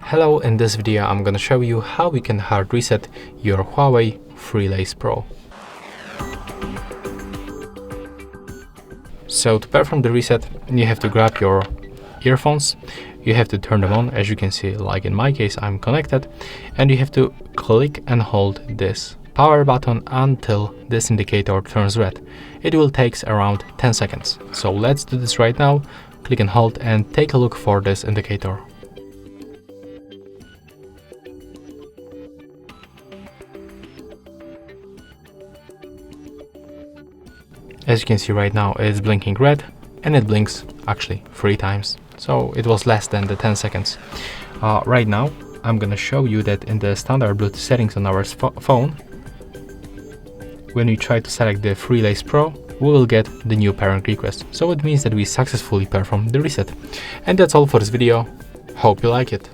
Hello, in this video I'm gonna show you how we can hard reset your Huawei FreeLace Pro. So to perform the reset, you have to grab your earphones, you have to turn them on, as you can see, like in my case I'm connected, and you have to click and hold this power button until this indicator turns red. It will take around 10 seconds. So let's do this right now. Click and hold and take a look for this indicator. As you can see right now, it's blinking red, and it blinks actually 3 times. So it was less than the 10 seconds. Right now, I'm gonna show you that in the standard Bluetooth settings on our phone, when we try to select the FreeLace Pro, we will get the new pairing request. So it means that we successfully performed the reset. And that's all for this video. Hope you like it.